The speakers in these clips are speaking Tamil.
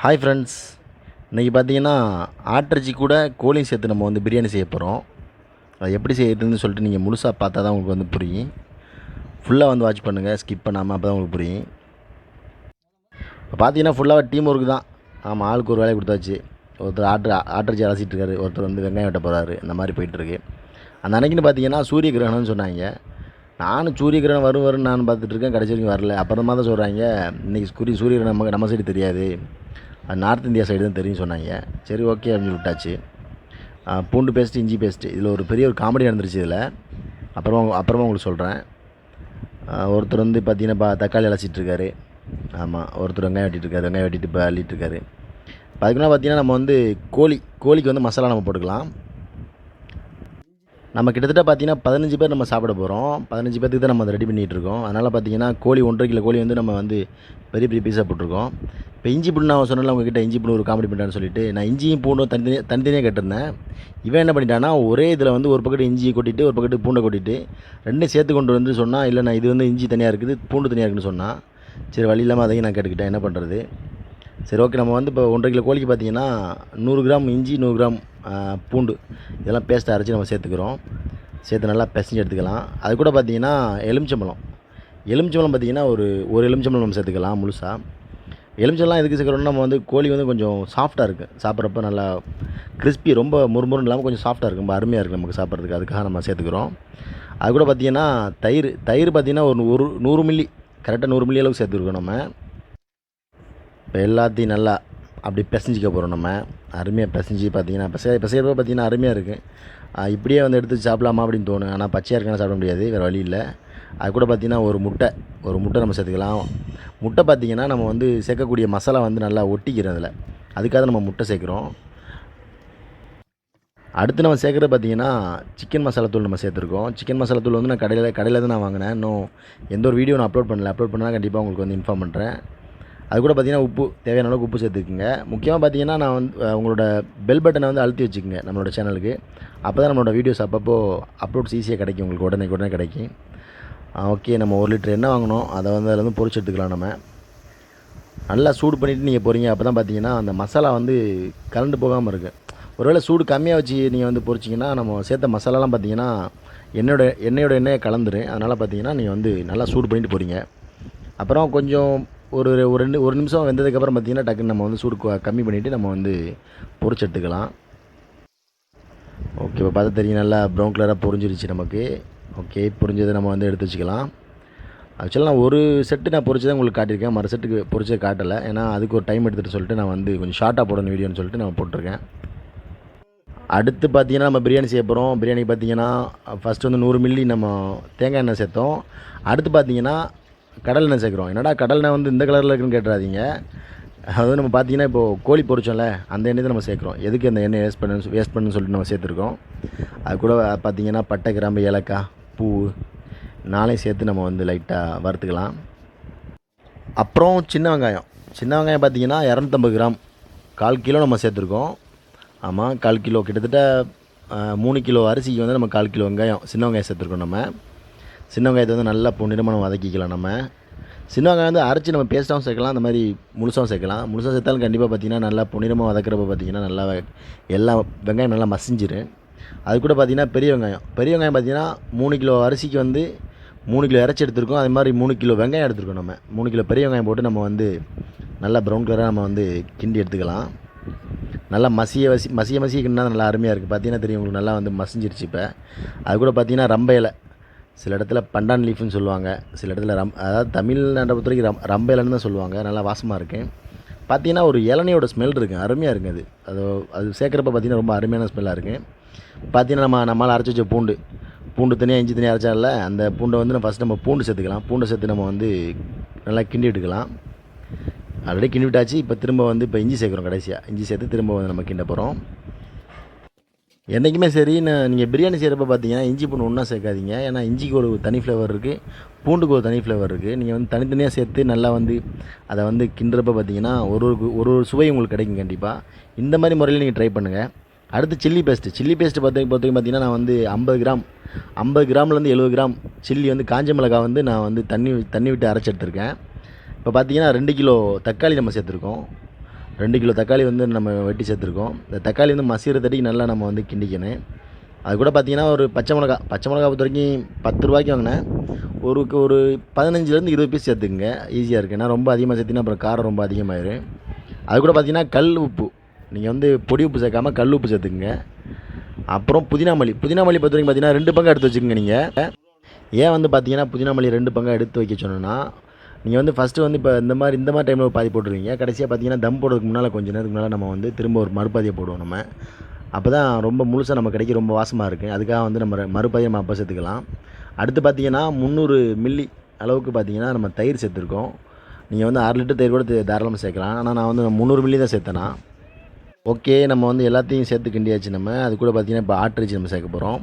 ஹாய் ஃப்ரெண்ட்ஸ், இன்றைக்கி பார்த்தீங்கன்னா ஆட்டிறைச்சி கூட கோழியும் சேர்த்து நம்ம வந்து பிரியாணி செய்ய போகிறோம். அது எப்படி செய்யறதுன்னு சொல்லிட்டு நீங்கள் முழுசாக பார்த்தா தான் உங்களுக்கு வந்து புரியும். ஃபுல்லாக வந்து வாட்ச் பண்ணுங்கள், ஸ்கிப் பண்ணாமல், அப்போ தான் உங்களுக்கு புரியும். இப்போ பார்த்தீங்கன்னா ஃபுல்லாக டீம் ஒர்க்கு தான். ஆமாம், ஆளுக்கு ஒரு வேலையை கொடுத்தாச்சு. ஒருத்தர் ஆட்டிறைச்சி அலசிட்டு இருக்காரு, ஒருத்தர் வந்து வெங்காயம் வெட்ட போகிறாரு. இந்த மாதிரி போயிட்டுருக்கு. அந்த அன்றைக்கின்னு பார்த்தீங்கன்னா சூரிய கிரகணம்னு சொன்னாங்க. நானும் சூரிய கிரகணம் வரும்னு நான் பார்த்துட்ருக்கேன், கடைசி வரைக்கும் வரல. அப்புறமா தான் சொல்கிறாங்க இன்றைக்கி சூரிய கிரகணம் நம்ம சைடு தெரியாது, அது நார்த் இந்தியா சைடு தான் தெரியும் சொன்னாங்க. சரி, ஓகே அப்படின்னு விட்டாச்சு. பூண்டு பேஸ்ட்டு, இஞ்சி பேஸ்ட்டு, இதில் ஒரு பெரிய ஒரு காமெடி நடந்துருச்சு. இதில் அப்புறமா உங்களுக்கு சொல்கிறேன். ஒருத்தர் வந்து பார்த்திங்கன்னா தக்காளி அலசிட்டுருக்காரு. ஆமாம், ஒருத்தர் வெங்காயம் வெட்டிட்டுருக்காரு. வெங்காயம் வெட்டிட்டு இப்போ அள்ளிட்டுருக்காரு. அதுக்குன்னா பார்த்திங்கன்னா நம்ம வந்து கோழிக்கு வந்து மசாலா நம்ம போட்டுக்கலாம். நம்ம கிட்டத்தட்ட பார்த்திங்கன்னா 15 பேர் நம்ம சாப்பிட போகிறோம். 15 பேருக்கு தான் நம்ம அதை ரெடி பண்ணிகிட்ருக்கோம். அதனால் பார்த்திங்கன்னா 1.5 கிலோ கோழி வந்து நம்ம வந்து பெரிய பெரிய பீஸாக போட்டிருக்கோம். இப்போ இஞ்சி பூண்டு நான் சொன்னல உங்ககிட்ட, இஞ்சி பூண்டு ஒரு காமெடி பண்ணிட்டான்னு சொல்லிட்டு, நான் இஞ்சியும் பூண்டும் தனித்தனியாக கேட்டிருந்தேன். இவன் என்ன பண்ணிட்டான்னா ஒரே இதில் வந்து ஒரு பக்கெட்டு இஞ்சியை கொட்டிட்டு ஒரு பக்கெட்டு பூண்டை கொட்டிட்டு ரெண்டையும் சேர்த்து கொண்டு வந்து சொன்னால், இல்லை நான் இது வந்து இஞ்சி தனியாக இருக்குது, பூண்டு தனியாக இருக்குதுன்னு சொன்னால், சரி வழி இல்லாமல் அதையும் நான் கேட்டுக்கிட்டேன், என்ன பண்ணுறது. சரி, ஓகே. நம்ம வந்து இப்போ 1.5 கிலோ கோழிக்கு பார்த்திங்கன்னா 100 கிராம் இஞ்சி, 100 கிராம் பூண்டு இதெல்லாம் பேஸ்ட்டை அரைச்சி நம்ம சேர்த்துக்கிறோம். சேர்த்து நல்லா பிசைஞ்சு எடுத்துக்கலாம். அது கூட பார்த்திங்கன்னா எலுமிச்சம்பழம் பார்த்திங்கன்னா ஒரு எலுமிச்சம்பழம் நம்ம சேர்த்துக்கலாம் முழுசாக. எலுமிச்சம்பழம் எதுக்கு சேர்க்குறோம்னா, நம்ம வந்து கோழி வந்து கொஞ்சம் சாஃப்ட்டாக இருக்குது, சாப்பிட்றப்ப நல்லா கிறிஸ்பி, ரொம்ப முறுமுறுன்னு இல்லாமல் கொஞ்சம் சாஃப்ட்டாக இருக்குது, ரொம்ப அருமையாக இருக்குது நமக்கு சாப்பிட்றதுக்கு. அதுக்காக நம்ம சேர்த்துக்கிறோம். அது கூட பார்த்திங்கன்னா தயிர் பார்த்திங்கன்னா ஒரு 100 மில்லி, கரெக்டாக 100 மில்லி அளவுக்கு சேர்த்துருக்கோம் நம்ம. இப்போ எல்லாத்தையும் நல்லா அப்படி பிசைஞ்சிக்க போகிறோம் நம்ம. அருமையாக பிசைஞ்சு பார்த்திங்கன்னா பிசைகிறப்ப பார்த்திங்கன்னா அருமையாக இருக்குது. இப்படியே வந்து எடுத்து சாப்பிடலாமா அப்படின்னு தோணும். ஆனால் பச்சையாக இருக்கான சாப்பிட முடியாது, வேறு வழி இல்லை. அது கூட பார்த்திங்கன்னா ஒரு முட்டை நம்ம சேர்த்துக்கலாம். முட்டை பார்த்திங்கன்னா நம்ம வந்து சேர்க்கக்கூடிய மசாலா வந்து நல்லா ஒட்டிக்கிறோம் அதில், அதுக்காக நம்ம முட்டை சேர்க்குறோம். அடுத்து நம்ம சேர்க்குறது பார்த்திங்கன்னா சிக்கன் மசாலா தூள் நம்ம சேர்த்துருக்கோம். சிக்கன் மசாலா தூள் வந்து நான் கடையில் தான் நான் வாங்கினேன். இன்னும் எந்த ஒரு வீடியோ நான் அப்லோட் பண்ணால் கண்டிப்பாக உங்களுக்கு வந்து இன்ஃபார்ம் பண்ணுறேன். அது கூட பார்த்திங்கன்னா உப்பு, தேவையான அளவுக்கு உப்பு சேர்த்துக்குங்க. முக்கியமாக பார்த்திங்கன்னா நான் வந்து உங்களோட பெல் பட்டனை வந்து அழுத்தி வச்சுக்கோங்க நம்மளோட சேனலுக்கு. அப்போ தான் நம்மளோட வீடியோஸ் அப்பப்போ அப்லோட்ஸ் ஈஸியாக கிடைக்கும், உங்களுக்கு உடனே கிடைக்கும். ஓகே, நம்ம 1 லிட்டர் எண்ணெய் வாங்கினோம், அதை வந்து அதில் வந்து பொரிச்சு எடுத்துக்கலாம். நம்ம நல்லா சூடு பண்ணிவிட்டு நீங்கள் போகிறீங்க. அப்போ தான் பார்த்திங்கன்னா அந்த மசாலா வந்து கலண்டு போகாமல் இருக்குது. ஒருவேளை சூடு கம்மியாக வச்சு நீங்கள் வந்து பொரிச்சிங்கன்னா நம்ம சேர்த்த மசாலாலாம் பார்த்திங்கன்னா எண்ணெயை கலந்துரும். அதனால் பார்த்திங்கன்னா நீங்கள் வந்து நல்லா சூடு பண்ணிட்டு போகிறீங்க. அப்புறம் கொஞ்சம் ஒரு நிமிஷம் வெந்ததுக்கப்புறம் பார்த்திங்கன்னா டக்குன்னு நம்ம வந்து சூடு கம்மி பண்ணிவிட்டு நம்ம வந்து பொரிச்சு எடுத்துக்கலாம். ஓகே, இப்போ பார்த்தா தெரியும், நல்லா ப்ரௌன் கலராக பொரிஞ்சிருச்சு நமக்கு. ஓகே, பொரிஞ்சதை நம்ம வந்து எடுத்து வச்சுக்கலாம். ஆக்சுவலாக நான் ஒரு செட்டு நான் பொரிச்சு தான் உங்களுக்கு காட்டியிருக்கேன், மறு செட்டுக்கு பொரிச்சதை காட்டலை. ஏன்னா அதுக்கு ஒரு டைம் எடுத்துகிட்டு சொல்லிட்டு நான் வந்து கொஞ்சம் ஷார்ட்டாக போடணும் வீடியோன்னு சொல்லிட்டு நான் போட்டிருக்கேன். அடுத்து பார்த்திங்கன்னா நம்ம பிரியாணி செய்ய போகிறோம். பிரியாணி பார்த்திங்கன்னா ஃபஸ்ட்டு வந்து 100 மில்லி நம்ம தேங்காய் எண்ணெய் சேர்த்தோம். அடுத்து பார்த்திங்கன்னா கடல் எண்ணெய் சேர்க்குறோம். என்னடா கடல் எண்ணெய் வந்து இந்த கலரில் இருக்குன்னு கேட்டுறாதீங்க. அதாவது நம்ம பார்த்திங்கன்னா இப்போது கோழி பொரிச்சோம்ல, அந்த எண்ணெய் தான் நம்ம சேர்க்குறோம். எதுக்கு அந்த எண்ணெய் வேஸ்ட் பண்ணுன்னு சொல்லிட்டு நம்ம சேர்த்துருக்கோம். அது கூட பார்த்திங்கன்னா பட்டை, கிராம்பு, ஏலக்காய், பூ 4 சேர்த்து நம்ம வந்து லைட்டாக வறுத்துக்கலாம். அப்புறம் சின்ன வெங்காயம் பார்த்திங்கன்னா 250 கிராம், 1/4 கிலோ நம்ம சேர்த்துருக்கோம். ஆமாம், 1/4 கிலோ, கிட்டத்தட்ட 3 கிலோ அரிசிக்கு வந்து நம்ம 1/4 கிலோ சின்ன வெங்காயம் சேர்த்துருக்கோம். நம்ம சின்ன வெங்காயத்தை வந்து நல்லா பொன்னிறமாக நம்ம வதக்கிக்கலாம். நம்ம சின்ன வெங்காயம் வந்து அரைச்சி நம்ம பேஸ்ட்டாகவும் சேர்க்கலாம், அந்த மாதிரி முழுசாகவும் சேர்க்கலாம். முழுசாக சேர்த்தாலும் கண்டிப்பாக பார்த்திங்கன்னா நல்லா பொன்னிறமாக வதக்கிறப்ப பார்த்திங்கன்னா நல்லா எல்லா வெங்காயம் நல்லா மசிஞ்சிரும். அது கூட பார்த்திங்கன்னா பெரிய வெங்காயம் பார்த்திங்கன்னா 3 கிலோ அரிசிக்கு வந்து 3 கிலோ இறைச்சி எடுத்துருக்கோம். அதே மாதிரி 3 கிலோ வெங்காயம் எடுத்துருக்கோம். நம்ம 3 கிலோ பெரிய வெங்காயம் போட்டு நம்ம வந்து நல்லா ப்ரௌன் கலராக நம்ம வந்து கிண்டி எடுத்துக்கலாம். நல்லா மசிய கிண்டினா நல்லா அருமையாக இருக்குது. பார்த்திங்கன்னா தெரியும் உங்களுக்கு, நல்லா வந்து மசிஞ்சிருச்சு. இப்போ அது கூட பார்த்திங்கன்னா ரம்ப இலை, சில இடத்துல பண்டான் லீஃப்னு சொல்லுவாங்க, சில இடத்துல அதாவது தமிழ்நாட்டை பொறுத்த வரைக்கும் ரம்ப இலைன்னு தான் சொல்லுவாங்க. நல்லா வாசமாக இருக்குது. பார்த்திங்கன்னா ஒரு இளநியோட ஸ்மெல் இருக்குது, அருமையாக இருக்குது. அது சேர்க்குறப்ப பார்த்திங்கன்னா ரொம்ப அருமையான ஸ்மெல்லாக இருக்குது. பார்த்திங்கன்னா நம்மளால் அரைச்சி வச்ச பூண்டு தனியாக, இஞ்சி தனியாக அரைச்சால, அந்த பூண்டை வந்து ஃபஸ்ட்டு நம்ம பூண்டு சேர்த்துக்கலாம். பூண்டை சேர்த்து நம்ம வந்து நல்லா கிண்டி விட்டுக்கலாம். ஆல்ரெடி கிண்டி விட்டாச்சு. இப்போ திரும்ப வந்து இஞ்சி சேர்க்குறோம். கடைசியாக இஞ்சி சேர்த்து திரும்ப வந்து நம்ம கிண்ட போகிறோம். என்றைக்குமே சரி, நீங்கள் பிரியாணி செய்கிறப்ப பார்த்தீங்கன்னா இஞ்சி பூண்டு ஒன்றா சேர்க்காதீங்க. ஏன்னா இஞ்சிக்கு ஒரு தனி ஃப்ளேவர் இருக்குது, பூண்டுக்கு ஒரு தனி ஃப்ளேவர் இருக்குது. நீங்கள் வந்து தனித்தனியாக சேர்த்து நல்லா வந்து அதை வந்து கிண்டுறப்ப பார்த்தீங்கன்னா ஒரு சுவை உங்களுக்கு கிடைக்கும் கண்டிப்பாக. இந்த மாதிரி முறையில் நீங்கள் ட்ரை பண்ணுங்கள். அடுத்து சில்லி பேஸ்ட்டு பார்த்தீங்கன்னா நான் வந்து 50 கிராம்லேருந்து 70 கிராம் சில்லி வந்து காஞ்ச மிளகாய் வந்து நான் வந்து தண்ணி விட்டு அரைச்சி எடுத்திருக்கேன். இப்போ பார்த்தீங்கன்னா 2 கிலோ தக்காளி நம்ம சேர்த்துருக்கோம். 2 கிலோ தக்காளி வந்து நம்ம வெட்டி சேர்த்துருக்கோம். இந்த தக்காளி வந்து மசிகிறதடிக்கு நல்லா நம்ம வந்து கிண்டிக்கணும். அது கூட பார்த்தீங்கன்னா ஒரு பச்சை மிளகா பொறுத்த வரைக்கும் 10 ரூபாய்க்கு வாங்கினேன். ஒரு 15லேருந்து 20 பீஸ் சேர்த்துக்குங்க, ஈஸியாக இருக்குது. ஏன்னா ரொம்ப அதிகமாக சேர்த்திங்கன்னா அப்புறம் காரம் ரொம்ப அதிகமாகிடும். அது கூட பார்த்தீங்கன்னா கல் உப்பு, நீங்கள் வந்து பொடி உப்பு சேர்க்காமல் கல் உப்பு சேர்த்துக்குங்க. அப்புறம் புதினா மல்லி பொறுத்த வரைக்கும் பார்த்தீங்கன்னா 2 பங்காக எடுத்து வச்சுக்கோங்க. நீங்கள் ஏன் வந்து பார்த்தீங்கன்னா புதினா மல்லி 2 பங்காக எடுத்து வைக்க சொன்னோன்னா, நீங்கள் வந்து ஃபஸ்ட்டு வந்து இப்போ இந்த மாதிரி டைமில் ஒரு பாதி போட்டுருவீங்க. கடைசியாக பார்த்தீங்கன்னா தம் போடுறதுக்கு முன்னால் கொஞ்சம் நேரத்துக்கு முன்னால் நம்ம வந்து திரும்ப ஒரு மறுபாதியை போடுவோம் நம்ம. அப்போ தான் ரொம்ப முழுசாக நம்ம கிடைக்க ரொம்ப வாசமாக இருக்குது. அதுக்காக வந்து நம்ம மறுபாதியை நம்ம அப்போ சேர்த்துக்கலாம். அடுத்து பார்த்தீங்கன்னா 300 மில்லி அளவுக்கு பார்த்தீங்கன்னா நம்ம தயிர் சேர்த்துருக்கோம். நீங்கள் வந்து 6 லிட்டர் தயிர் கூட தாராளமாக சேர்க்கலாம். ஆனால் நான் வந்து 300 மில்லி தான் சேர்த்தேனா. ஓகே, நம்ம வந்து எல்லாத்தையும் சேர்த்து கிண்டியாச்சு. நம்ம அது கூட பார்த்தீங்கன்னா இப்போ ஆட்டிறைச்சி நம்ம சேர்க்க போகிறோம்.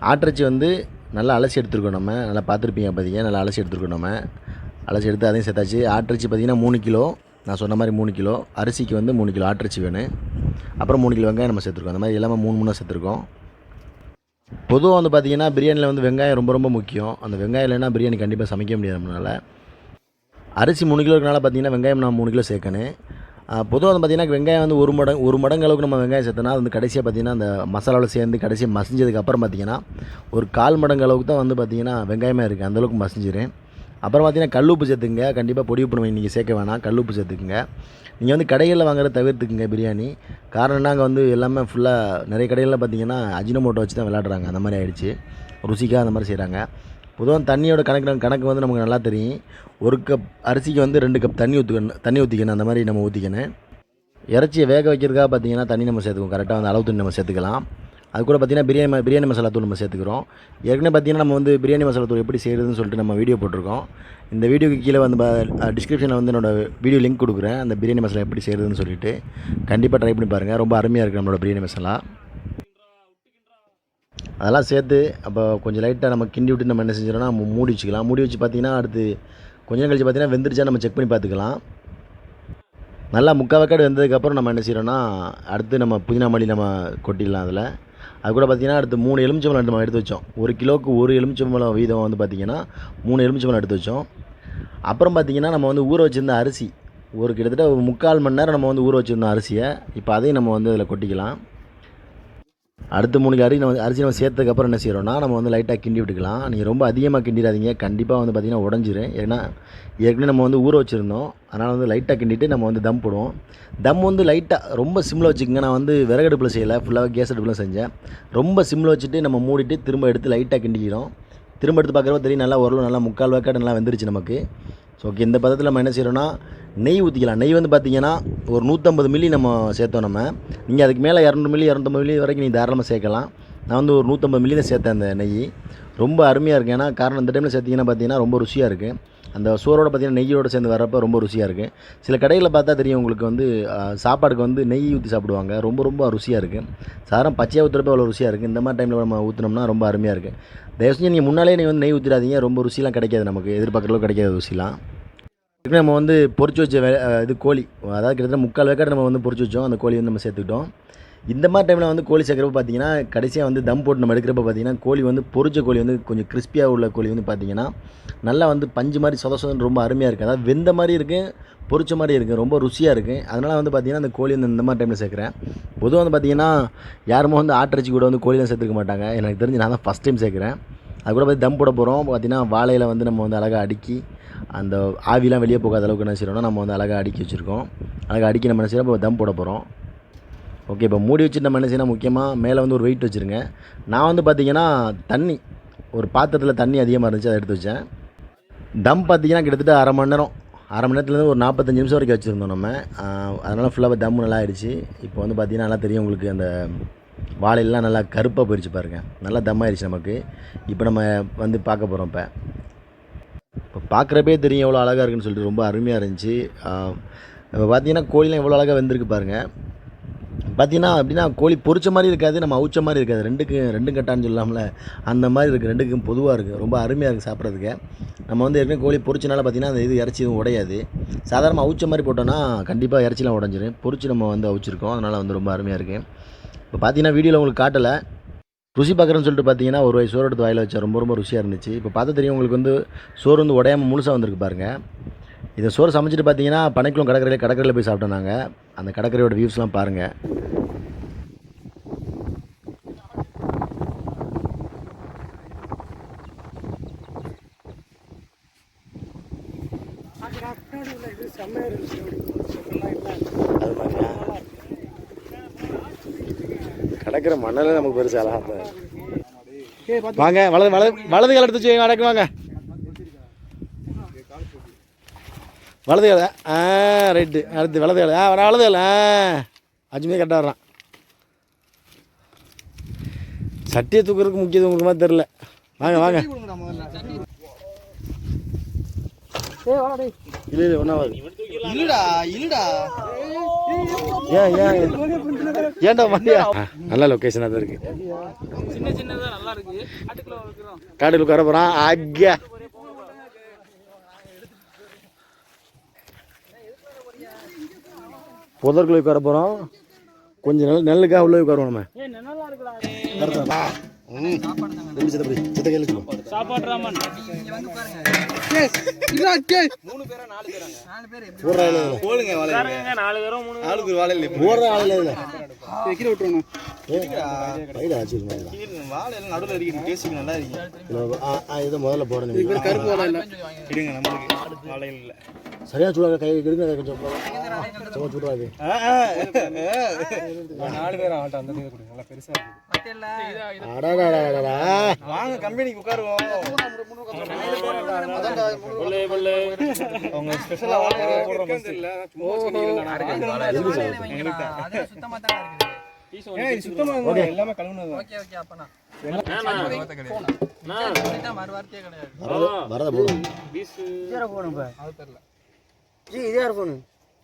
ஆட்டிறைச்சி வந்து நல்லா அலசி எடுத்துருக்கோம். நம்ம நல்லா பார்த்துருப்பீங்க பார்த்தீங்கன்னா நல்லா அலசி எடுத்துருக்கோம். நம்ம அலசி எடுத்து அதையும் சேர்த்தாச்சு. ஆட்டிறைச்சி பார்த்திங்கன்னா 3 கிலோ, நான் சொன்ன மாதிரி 3 கிலோ அரிசிக்கு வந்து 3 கிலோ ஆட்டிறைச்சி வேணும். அப்புறம் 3 கிலோ வெங்காயம் நம்ம சேர்த்துருக்கோம். அந்த மாதிரி எல்லாமே 3 சேர்த்துருக்கோம். பொதுவாக வந்து பார்த்திங்கன்னா பிரியாணியில் வந்து வெங்காயம் ரொம்ப ரொம்ப முக்கியம். அந்த வெங்காயம் இல்லைன்னா பிரியாணி கண்டிப்பாக சமைக்க முடியாது நம்மளால். அரிசி 3 கிலோ இருக்கனால பார்த்திங்கன்னா வெங்காயம் நான் 3 கிலோ சேர்க்கணும். பொதுவாக வந்து பார்த்திங்கன்னா வெங்காயம் வந்து ஒரு மடங்கு அளவுக்கு நம்ம வெங்காயம் சேர்த்தோன்னா அது வந்து கடைசியாக பார்த்திங்கன்னா அந்த மசாலாவில் சேர்ந்து கடைசியாக மசிஞ்சதுக்கப்புறம் பார்த்திங்கன்னா ஒரு 1/4 மடங்கு அளவுக்கு தான் வந்து பார்த்திங்கன்னா வெங்காயமே இருக்குது, அந்தளவுக்கு மசிஞ்சிடும். அப்புறம் பார்த்திங்கன்னா கல் உப்பு சேர்த்துக்குங்க. கண்டிப்பாக பொடி உப்பு நீங்கள் சேர்க்க வேணாம், கல் உப்பு சேர்த்துக்குங்க. நீங்கள் வந்து கடைகளில் வாங்குறத தவிர்த்துக்குங்க பிரியாணி. காரணம்னா அங்கே வந்து எல்லாமே ஃபுல்லாக நிறைய கடைகளில் பார்த்திங்கன்னா அஜினோமோட்டோ வச்சு தான் விளையாடுறாங்க. அந்த மாதிரி ஆகிடுச்சு, ருசிக்காக அந்த மாதிரி செய்கிறாங்க. பொதுவாக தண்ணியோட கணக்கு வந்து நமக்கு நல்லா தெரியும். 1 கப் அரிசிக்கு வந்து 2 கப் தண்ணி ஊற்றிக்கணும். அந்த மாதிரி நம்ம ஊற்றிக்கணும். இறைச்சியை வேக வைக்கிறதுக்காக பார்த்திங்கன்னா தண்ணி நம்ம சேர்த்துக்குவோம். கரெக்டாக வந்து அளவு தண்ணி நம்ம சேர்த்துக்கலாம். அது கூட பார்த்திங்கன்னா பிரியாணி மசாலா தூள் நம்ம சேர்த்துக்கிறோம். ஏற்கனவே பார்த்திங்கன்னா நம்ம வந்து பிரியாணி மசாலா தூள் எப்படி செய்கிறதுன்னு சொல்லிட்டு நம்ம வீடியோ போட்டிருக்கோம். இந்த வீடியோக்கு கீழே வந்து டிஸ்கிரிப்ஷனில் வந்து என்னோடய வீடியோ லிங்க் கொடுக்குறேன். அந்த பிரியாணி மசாலா எப்படி செய்கிறதுன்னு சொல்லிட்டு கண்டிப்பாக ட்ரை பண்ணி பாருங்கள். ரொம்ப அருமையாக இருக்குது நம்மளோட பிரியாணி மசாலா. அதெல்லாம் சேர்த்து அப்போ கொஞ்சம் லைட்டாக நம்ம கிண்டி விட்டு நம்ம என்ன செஞ்சிடோம்னா நம்ம மூடி வச்சுக்கலாம். மூடி வச்சு பார்த்திங்கன்னா அடுத்து கொஞ்ச நேரம் கழிச்சு பார்த்திங்கன்னா வெந்துருச்சா நம்ம செக் பண்ணி பார்த்துக்கலாம். நல்லா 3/4 வேக்காடு வெந்ததுக்கப்புறம் நம்ம என்ன செய்கிறோன்னா அடுத்து நம்ம புதினா மல்லி நம்ம கொட்டிடலாம் அதில். அது கூட பார்த்திங்கன்னா அடுத்து 3 எலுமிச்சம்பழம் நம்ம எடுத்து வச்சோம். 1 கிலோவுக்கு 1 எலுமிச்சம்பழம் வீதம் வந்து பார்த்திங்கன்னா 3 எலுமிச்சம்பழம் எடுத்து வச்சோம். அப்புறம் பார்த்திங்கன்னா நம்ம வந்து ஊற வச்சுருந்த அரிசி கிட்டத்தட்ட 3/4 மணி நேரம் நம்ம வந்து ஊற வச்சுருந்தோம் அரிசியை. இப்போ அதையும் நம்ம வந்து அதில் கொட்டிக்கலாம். அடுத்து 3 அரிசி நம்ம சேர்த்ததுக்கப்புறம் என்ன செய்கிறோன்னா நம்ம வந்து லைட்டாக கிண்டி விட்டுக்கலாம். நீங்கள் ரொம்ப அதிகமாக கிண்டிடாதீங்க, கண்டிப்பாக வந்து பார்த்திங்கன்னா உடஞ்சிரும். ஏன்னா ஏற்கனவே நம்ம வந்து ஊற வச்சுருந்தோம். அதனால் வந்து லைட்டாக கிண்டிட்டு நம்ம வந்து தம் போடுவோம். தம் வந்து லைட்டாக ரொம்ப சிம்மில் வச்சுக்கோங்க. நான் வந்து விறகடுப்பில் செய்யலை, ஃபுல்லாக கேஸ் அடுப்பில் செஞ்சேன். ரொம்ப சிம்மில் வச்சுட்டு நம்ம மூடிட்டு திரும்ப எடுத்து லைட்டாக கிண்டிக்கிறோம். திரும்ப எடுத்து பார்க்குறப்ப தெரியும் நல்லா ஓரளவு நல்லா 3/4 வேக்காடு நல்லா வெந்துருச்சு நமக்கு. ஸோ ஓகே, இந்த பதத்தில் நம்ம என்ன செய்கிறோன்னா நெய் ஊற்றிக்கலாம். நெய் வந்து பார்த்திங்கன்னா ஒரு 150 மில்லி நம்ம சேர்த்தோம். நம்ம நீங்கள் அதுக்கு மேலே 200 மில்லி 250 மில்லி வரைக்கும் நீங்கள் தாராளமாக சேர்க்கலாம். நான் வந்து ஒரு 150 மில்லி தான் சேர்த்தேன் அந்த நெய். ரொம்ப அருமையாக இருக்குது. ஏன்னா காரணம் இந்த டைமில் சேர்த்திங்கன்னா பார்த்திங்கன்னா ரொம்ப ருசியாக இருக்குது. அந்த சோறோட பார்த்திங்கன்னா நெய்யோடு சேர்ந்து வரப்போ ரொம்ப ருசியாக இருக்குது. சில கடைகளில் பார்த்தா தெரியும் உங்களுக்கு வந்து சாப்பாடுக்கு வந்து நெய் ஊற்றி சாப்பிடுவாங்க. ரொம்ப ரொம்ப ருசியாக இருக்குது. சாதாரண பச்சையாக ஊற்றுறப்ப அவ்வளோ ருசியாக இருக்குது. இந்த மாதிரி டைமில் நம்ம ஊற்றினோம்னா ரொம்ப அருமையாக இருக்குது. தயவு செஞ்சு நீங்கள் முன்னாலே வந்து நெய் ஊற்றிடாதீங்க. ரொம்ப ருசிலாம் கிடைக்காது, நமக்கு எதிர்பார்க்குற அளவுக்கு கிடைக்காது ருசிலாம். நம்ம வந்து பொரிச்சு வச்ச கோழி, அதாவது கிட்டத்தட்ட 3/4 வேக்காடு நம்ம வந்து பொரிச்சு வச்சோம். அந்த கோழி வந்து நம்ம சேர்த்துக்கிட்டோம். இந்த மாதிரி டைமில் வந்து கோழி சேர்க்குறப்ப பார்த்திங்கன்னா கடைசியாக வந்து தம் போட்டு நம்ம எடுக்கிறப்ப பார்த்திங்கன்னா கோழி வந்து பொரிச்ச கோழி வந்து கொஞ்சம் கிறிஸ்பியாக உள்ள கோழி வந்து பார்த்திங்கன்னா நல்லா வந்து பஞ்சு மாதிரி சொதன்னு ரொம்ப அருமையாக இருக்குது. அதாவது வெந்த மாதிரி இருக்குது, பொரிச்ச மாதிரி இருக்குது, ரொம்ப ருசியாக இருக்குது. அதனால் வந்து பார்த்திங்கன்னா அந்த கோழி வந்து இந்த மாதிரி டைமில் சேர்க்குறேன். பொதுவாக வந்து பார்த்திங்கன்னா யாருமே வந்து ஆட்டிறைச்சி கூட வந்து கோழிலாம் சேர்த்துக்க மாட்டாங்க. எனக்கு தெரிஞ்சு நான் தான் ஃபஸ்ட் டைம் சேர்க்குறேன். அது கூட பார்த்து தம் போட போகிறோம். பார்த்திங்கன்னா வாழையில் வந்து நம்ம வந்து அழகாக அடுக்கி அந்த ஆவிலாம் வெளியே போகாத அளவுக்கு என்ன செய்கிறோம்னா நம்ம வந்து அழகாக அடுக்கி வச்சுருக்கோம். அழகாக அடுக்கி நம்ம என்ன செய்கிறோம் இப்போ தம் போட போகிறோம். ஓகே, இப்போ மூடி வச்சுட்டு நம்ம என்ன செய்யணும், முக்கியமாக மேலே வந்து ஒரு வெயிட் வச்சுருங்க. நான் வந்து பார்த்திங்கன்னா தண்ணி ஒரு பாத்திரத்தில் தண்ணி அதிகமாக இருந்துச்சு, அதை எடுத்து வச்சேன். தம் பார்த்திங்கன்னா கிட்டத்தட்ட அரை மணி நேரத்துலேருந்து ஒரு 45 நிமிஷம் வரைக்கும் வச்சுருந்தோம் நம்ம. அதனால் ஃபுல்லாக தம் நல்லா ஆயிடுச்சு. இப்போ வந்து பார்த்திங்கன்னா நல்லா தெரியும் உங்களுக்கு, அந்த வாழையெல்லாம் நல்லா கருப்பாக போயிடுச்சு பாருங்கள். நல்லா தம் ஆயிடுச்சு நமக்கு. இப்போ நம்ம வந்து பார்க்க போகிறோம். இப்போ பார்க்குறப்பே தெரியும் எவ்வளோ அழகாக இருக்குன்னு சொல்லிட்டு, ரொம்ப அருமையாக இருந்துச்சு. இப்போ பார்த்திங்கன்னா கோழிலாம் எவ்வளோ அழகாக வெந்திருக்கு பாருங்கள். பார்த்திங்கன்னா அப்படின்னா கோழி பொரிச்ச மாதிரி இருக்காது, நம்ம அவுச்ச மாதிரி இருக்காது. ரெண்டும் கட்டான்னு சொல்லாமல அந்த மாதிரி இருக்குது. ரெண்டுக்கும் பொதுவாக இருக்குது. ரொம்ப அருமையாக இருக்குது சாப்பிட்றதுக்கு. நம்ம வந்து ஏற்கனவே கோழி பொரிச்சனால பார்த்திங்கன்னா அந்த இது இறைச்சி எதுவும் உடையாது. சாதாரணமாக அவுச்ச மாதிரி போட்டோன்னா கண்டிப்பாக இறைச்சிலாம் உடஞ்சிரும். பொரிச்சு நம்ம வந்து அவிச்சிருக்கோம், அதனால் வந்து ரொம்ப அருமையாக இருக்குது. இப்போ பார்த்தீங்கன்னா வீடியோவில் உங்களுக்கு காட்டலை, ருசி பார்க்குறேன்னு சொல்லிட்டு பார்த்தீங்கன்னா ஒரு வாய் சோறு எடுத்து வாயில் வச்சா ரொம்ப ரொம்ப ருசியாக இருந்துச்சு. இப்போ பார்த்தா தெரியும் உங்களுக்கு வந்து சோறு வந்து உடையாமல் முழுசாக வந்திருக்கு பாருங்கள். இதை சோறு சமைச்சிட்டு பார்த்தீங்கன்னா பனைக்குளம் கடற்கரையில் போய் சாப்பிட்டோம் நாங்கள். அந்த கடற்கரையோட வியூஸ்லாம் பாருங்கள். கடற்கரை மணல் நமக்கு பெருசு அழகாக. வாங்க வலது கால் எடுத்து வச்சு நடக்கு வாங்க. வலது கால ரைட்டு. அடுத்து வலது கால வலது கால அஜுமே கரெக்டாக வர்றான். சட்டியை தூக்குறதுக்கு முக்கியத்துவம் உங்களுக்கு மாதிரி தெரில. வாங்க வாங்க. இல்லை ஒன்றாவது ஏன்டா மண்டியா. நல்ல லொக்கேஷனாக தான் இருக்கு. காட்டுக்குள்ள வர போகிறான். ஆக்யா புதற்குள்ள உட்கார போகிறோம். கொஞ்சம் நெல்லுக்காக உள்ள உட்காருவோம் நம்ம. முதல்ல போடணும். சரியா சூடாக கை எடுங்க. கொஞ்சம் சூடாது. 4 பேர் ஆகட்டும். அந்த நல்லா பெருசா வாங்க கம்பெனிக்கு உட்காருவோம். அவங்க ஸ்பெஷலா எல்லாமே கழுவுனது.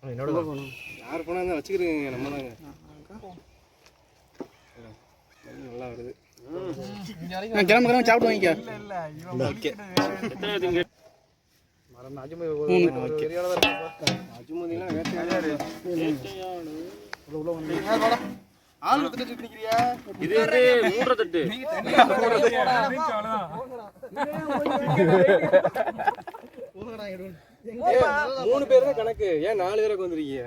என்னோட யார் போனா வச்சுக்கிறீங்க. நம்ம தாங்க நல்லா வருது. கிளம்புறோம் சாப்பிட்டு வாங்கிக்க. ஆளு தட்டு நிக்கிறியா? இது மூன்றரை தட்டு. 3 பேர் தான் கணக்கு. ஏன் 4 பேருக்கு வந்திருக்கீங்க?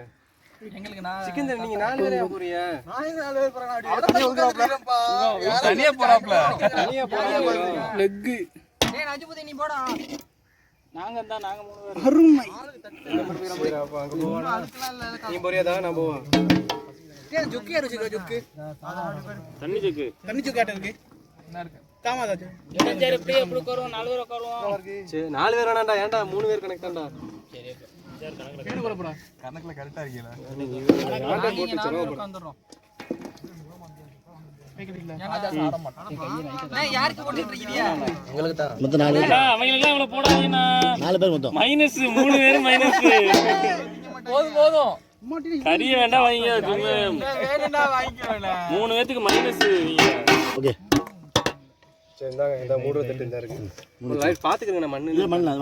சிக்கன் நீங்க 4 பேரே போறீங்க. தனியா போறாப்ல. லெக் டேய் அஜுபதி நீ போடா. நாங்க 3 பேர். அருமை. நீ போறியாடா? நான் போவேன். டேய் ஜொக்கு யாரு வச்சிருக்க? ஜொக்கு தண்ணி ஜொக்கு ஆட்ட இருக்கு. என்ன இருக்கு? காமாதா என்ன சரி அப்படியே எப்படி கரோம் 4 பேர் உட்காருவோம். சரி 4 பேர் வேணாம்டா. ஏன்டா 3 பேர் கனெக்ட் தான்டா. சரி சார் கணக்குல பேர் போறடா. கணக்குல கரெக்ட்டா இருக்கீங்களா? நீங்க போட்டு செலவு உட்கார்றோம். யாருக்கு போட்டுட்டு இருக்கீங்க? உங்களுக்கு தான். மொத்தம் 4 பேர். அவங்களுக்கு இவ்வளவு போடாதீனா. 4 பேர் மொத்தம். மைனஸ் 3 பேர் மைனஸ். போதும். கறிய வேண்டாம் வாங்கிங்க. வேறடா வாங்கிக்கோல. 3 பேருக்கு மைனஸ் நீங்க. ஓகே. சரி இந்தாங்க. இந்த 3 தட்டு இந்த இருக்கு. ஒரு லைட் பாத்துக்கங்க. நான் மண்ணு இல்ல மண்ணு.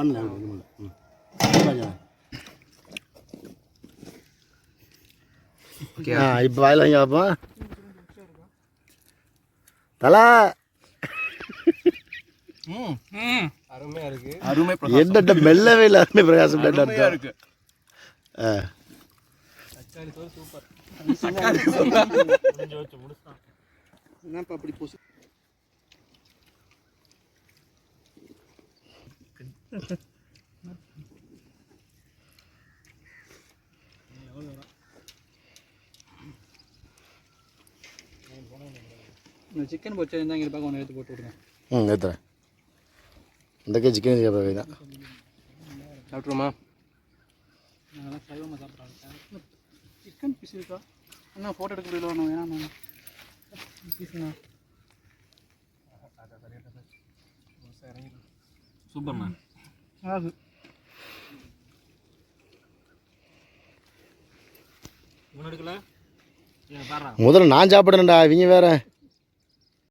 ஓகே. இப்போ வாயில வாங்கி பாப்போம். தலா அருமையா இருக்கு. அருமை பிரகாசம். என்னட்ட மெல்லவே இல்ல. அருமை பிரகாசம் அருமையா இருக்கு. தக்காளி சோறு சூப்பர். தக்காளி சோறு முடிஞ்சு வச்சு முடிச்சான். என்னப்பா அப்படி போச்சு? சிக்கன் பொரிச்சா இங்கே பார்க்க ஒன்று எடுத்து போட்டு விடுங்க. ஏற்றுறேன். இந்த சிக்கன் கேட்பாங்க தான் சாப்பிட்ருமா? நாங்கள்லாம் சைவமாக சாப்பிட்றாங்க. சிக்கன் பீஸ் இருக்கா? அண்ணா ஃபோட்டோ எடுக்க முடியல. ஒன்று வேணாம் பீஸுண்ணா. சூப்பர்ண்ணா. ஆகு முதல்ல நான் சாப்பிட்றேன்டா. இவங்க வேற